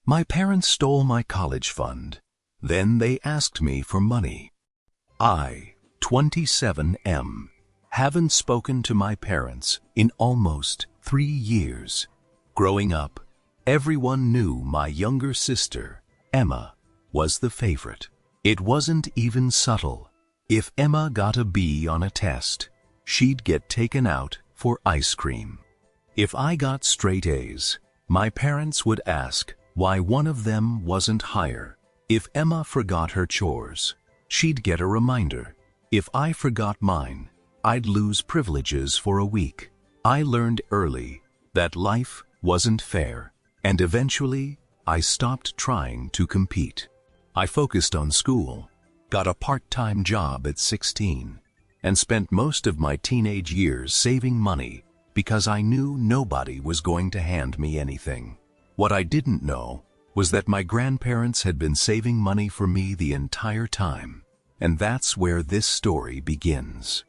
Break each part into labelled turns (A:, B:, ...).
A: My parents stole my college fund. Then they asked me for money. I, 27M, haven't spoken to my parents in almost 3 years. Growing up, everyone knew my younger sister, Emma, was the favorite. It wasn't even subtle. If Emma got a B on a test, she'd get taken out for ice cream. If I got straight A's, my parents would ask why one of them wasn't higher. If Emma forgot her chores, she'd get a reminder. If I forgot mine, I'd lose privileges for a week. I learned early that life wasn't fair, and eventually I stopped trying to compete. I focused on school, got a part-time job at 16, and spent most of my teenage years saving money because I knew nobody was going to hand me anything. What I didn't know was that my grandparents had been saving money for me the entire time, and that's where this story begins.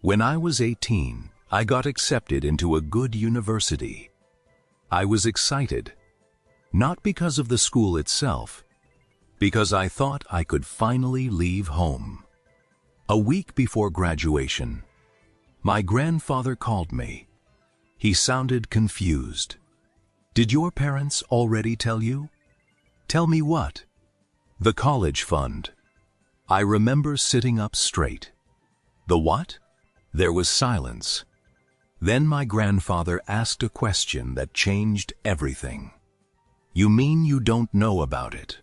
A: When I was 18, I got accepted into a good university. I was excited, not because of the school itself, because I thought I could finally leave home. A week before graduation, my grandfather called me. He sounded confused. "Did your parents already tell you?" "Tell me what?" "The college fund." I remember sitting up straight. "The what?" There was silence. Then my grandfather asked a question that changed everything. "You mean you don't know about it?"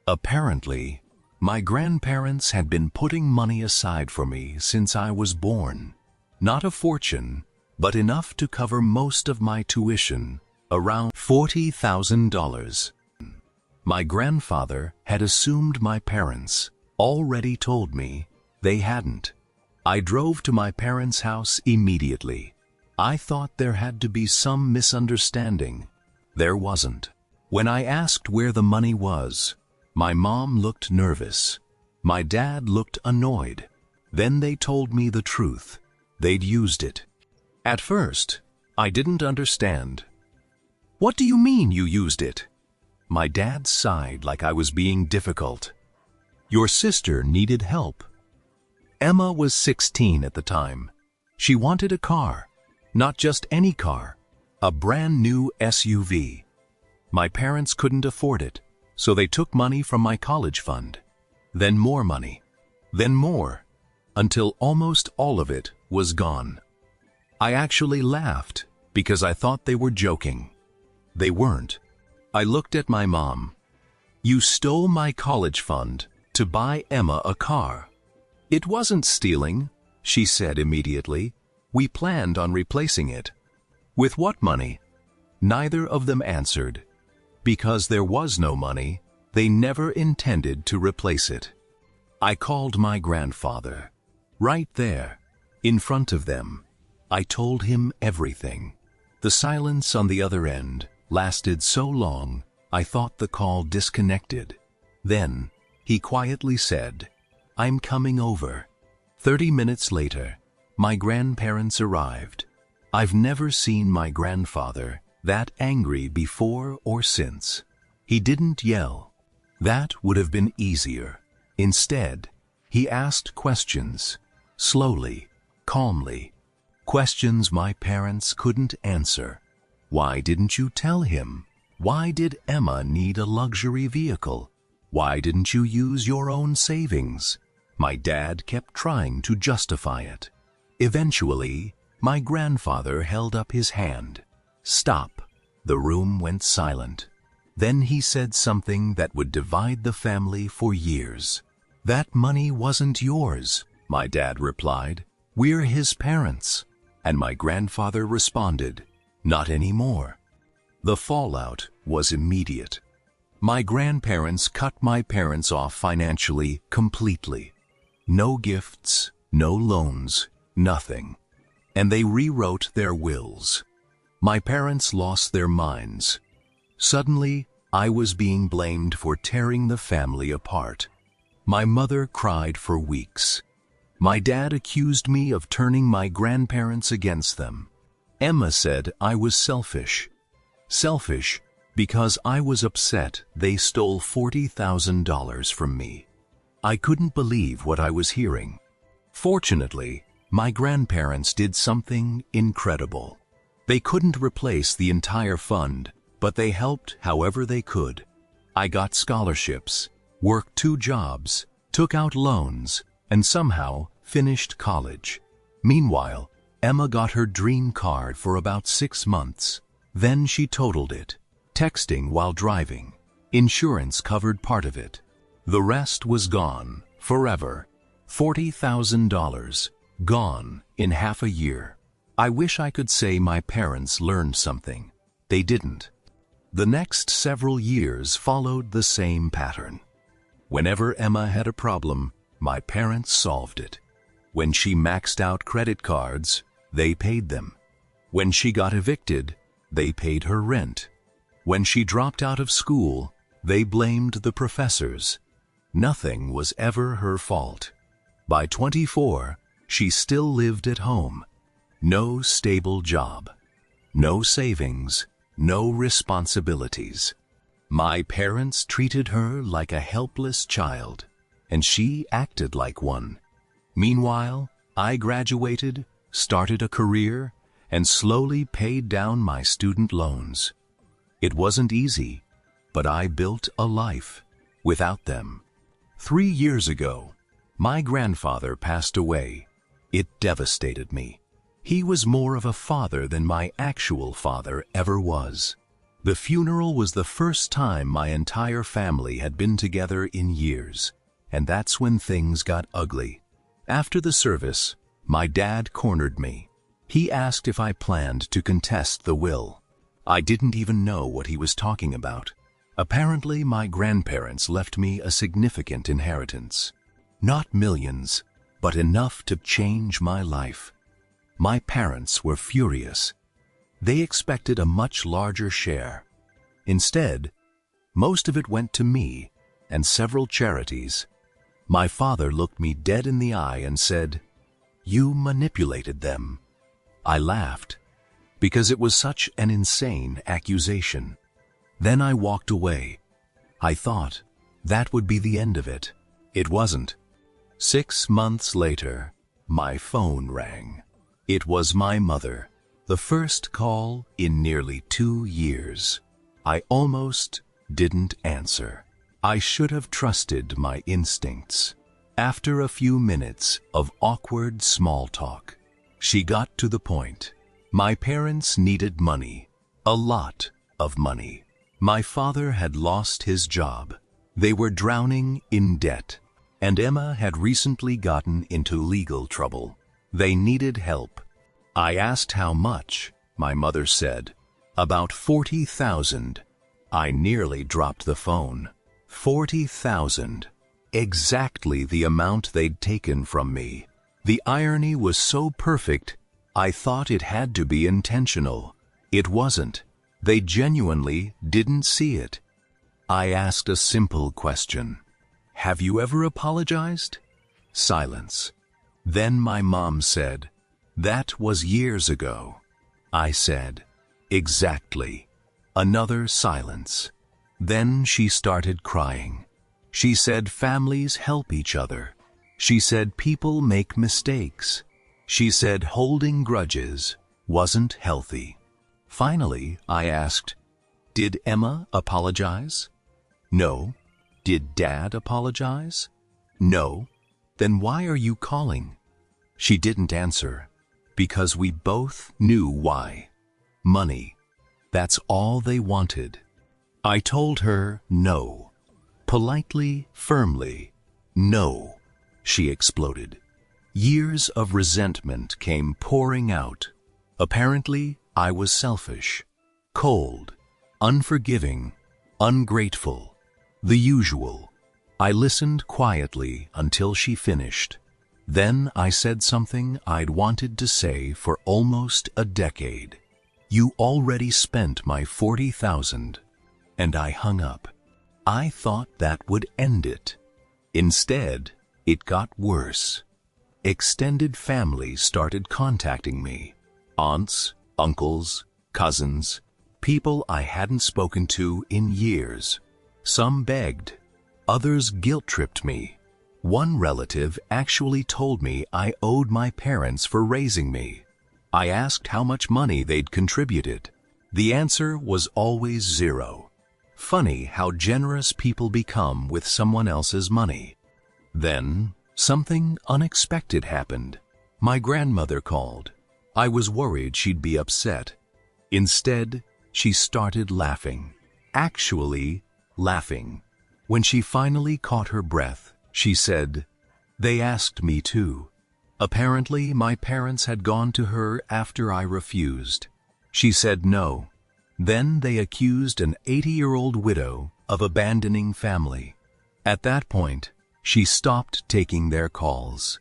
A: Apparently, my grandparents had been putting money aside for me since I was born. Not a fortune, but enough to cover most of my tuition, around $40,000. My grandfather had assumed my parents already told me they hadn't. I drove to my parents' house immediately. I thought there had to be some misunderstanding. There wasn't. When I asked where the money was, my mom looked nervous. My dad looked annoyed. Then they told me the truth. They'd used it. At first, I didn't understand. "What do you mean you used it?" My dad sighed like I was being difficult. "Your sister needed help." Emma was 16 at the time. She wanted a car, not just any car, a brand new SUV. My parents couldn't afford it, so they took money from my college fund. Then more money. Then more, until almost all of it was gone. I actually laughed because I thought they were joking. They weren't. I looked at my mom. "You stole my college fund to buy Emma a car." "It wasn't stealing," she said immediately. "We planned on replacing it." "With what money?" Neither of them answered. Because there was no money, they never intended to replace it. I called my grandfather. Right there, in front of them, I told him everything. The silence on the other end lasted so long, I thought the call disconnected. Then, he quietly said, "I'm coming over." 30 minutes later, my grandparents arrived. I've never seen my grandfather that angry before or since. He didn't yell. That would have been easier. Instead, he asked questions, slowly, calmly. Questions my parents couldn't answer. Why didn't you tell him? Why did Emma need a luxury vehicle? Why didn't you use your own savings? My dad kept trying to justify it. Eventually, my grandfather held up his hand. "Stop." The room went silent. Then he said something that would divide the family for years. "That money wasn't yours," my dad replied. "We're his parents." And my grandfather responded, "Not anymore." The fallout was immediate. My grandparents cut my parents off financially completely. No gifts, no loans, nothing. And they rewrote their wills. My parents lost their minds. Suddenly, I was being blamed for tearing the family apart. My mother cried for weeks. My dad accused me of turning my grandparents against them. Emma said I was selfish. Selfish Because I was upset, they stole $40,000 from me. I couldn't believe what I was hearing. Fortunately, my grandparents did something incredible. They couldn't replace the entire fund, but they helped however they could. I got scholarships, worked 2 jobs, took out loans, and somehow finished college. Meanwhile, Emma got her dream car for about 6 months. Then she totaled it, texting while driving. Insurance covered part of it. The rest was gone, forever. $40,000, gone in half a year. I wish I could say my parents learned something. They didn't. The next several years followed the same pattern. Whenever Emma had a problem, my parents solved it. When she maxed out credit cards, they paid them. When she got evicted, they paid her rent. When she dropped out of school, they blamed the professors. Nothing was ever her fault. By 24, she still lived at home. No stable job. No savings. No responsibilities. My parents treated her like a helpless child, and she acted like one. Meanwhile, I graduated, started a career, and slowly paid down my student loans. It wasn't easy, but I built a life without them. 3 years ago, my grandfather passed away. It devastated me. He was more of a father than my actual father ever was. The funeral was the first time my entire family had been together in years, and that's when things got ugly. After the service, my dad cornered me. He asked if I planned to contest the will. I didn't even know what he was talking about. Apparently, my grandparents left me a significant inheritance. Not millions, but enough to change my life. My parents were furious. They expected a much larger share. Instead, most of it went to me and several charities. My father looked me dead in the eye and said, "You manipulated them." I laughed, because it was such an insane accusation. Then I walked away. I thought that would be the end of it. It wasn't. 6 months later, my phone rang. It was my mother, the first call in nearly 2 years. I almost didn't answer. I should have trusted my instincts. After a few minutes of awkward small talk, she got to the point. My parents needed money, a lot of money. My father had lost his job. They were drowning in debt, and Emma had recently gotten into legal trouble. They needed help. I asked how much. My mother said, "About 40,000. I nearly dropped the phone. 40,000. Exactly the amount they'd taken from me. The irony was so perfect, I thought it had to be intentional. It wasn't. They genuinely didn't see it. I asked a simple question. "Have you ever apologized?" Silence. Then my mom said, "That was years ago." I said, "Exactly." Another silence. Then she started crying. She said families help each other. She said people make mistakes. She said holding grudges wasn't healthy. Finally, I asked, "Did Emma apologize?" "No." "Did Dad apologize?" "No." "Then why are you calling?" She didn't answer, because we both knew why. Money. That's all they wanted. I told her no. Politely, firmly, no. She exploded. Years of resentment came pouring out. Apparently, I was selfish, cold, unforgiving, ungrateful. The usual. I listened quietly until she finished. Then I said something I'd wanted to say for almost a decade. "You already spent my 40,000. And I hung up. I thought that would end it. Instead, it got worse. Extended family started contacting me. Aunts, uncles, cousins. People I hadn't spoken to in years. Some begged. Others guilt-tripped me. One relative actually told me I owed my parents for raising me. I asked how much money they'd contributed. The answer was always zero. Funny how generous people become with someone else's money. Then, something unexpected happened. My grandmother called. I was worried she'd be upset. Instead, she started laughing. Actually, laughing. When she finally caught her breath, she said, "They asked me too." Apparently, my parents had gone to her after I refused. She said no. Then they accused an 80-year-old widow of abandoning family. At that point, she stopped taking their calls.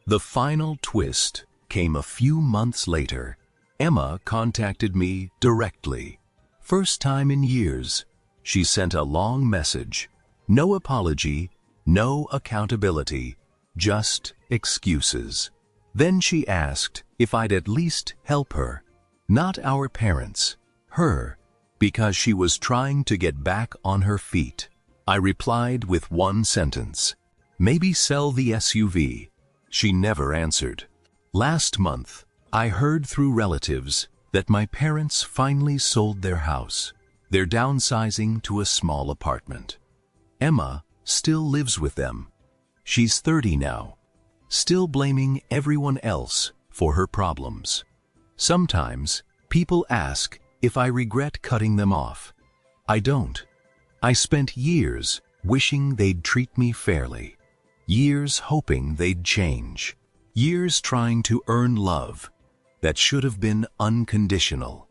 A: The final twist came a few months later. Emma contacted me directly. First time in years, she sent a long message. No apology, no accountability, just excuses. Then she asked if I'd at least help her. Not our parents, her, because she was trying to get back on her feet. I replied with one sentence. Maybe sell the SUV. She never answered. Last month, I heard through relatives that my parents finally sold their house. They're downsizing to a small apartment. Emma still lives with them. She's 30 now, still blaming everyone else for her problems. Sometimes, people ask if I regret cutting them off. I don't. I spent years wishing they'd treat me fairly. Years hoping they'd change. Years trying to earn love that should have been unconditional.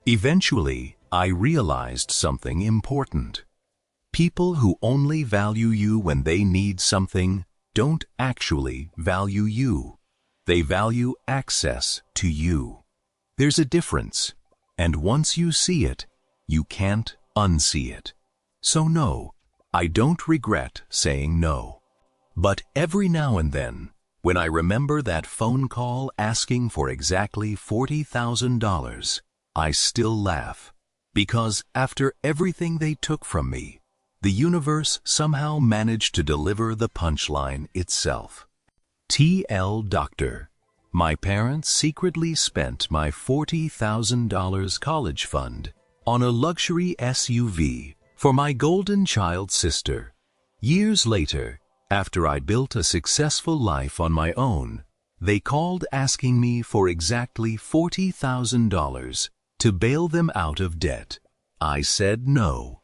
A: Eventually, I realized something important. People who only value you when they need something don't actually value you. They value access to you. There's a difference, and once you see it, you can't unsee it. So no, I don't regret saying no. But every now and then, when I remember that phone call asking for exactly $40,000, I still laugh. Because after everything they took from me, the universe somehow managed to deliver the punchline itself. T.L. Doctor. My parents secretly spent my $40,000 college fund on a luxury SUV for my golden child sister. Years later, after I built a successful life on my own, they called asking me for exactly $40,000 to bail them out of debt. I said no.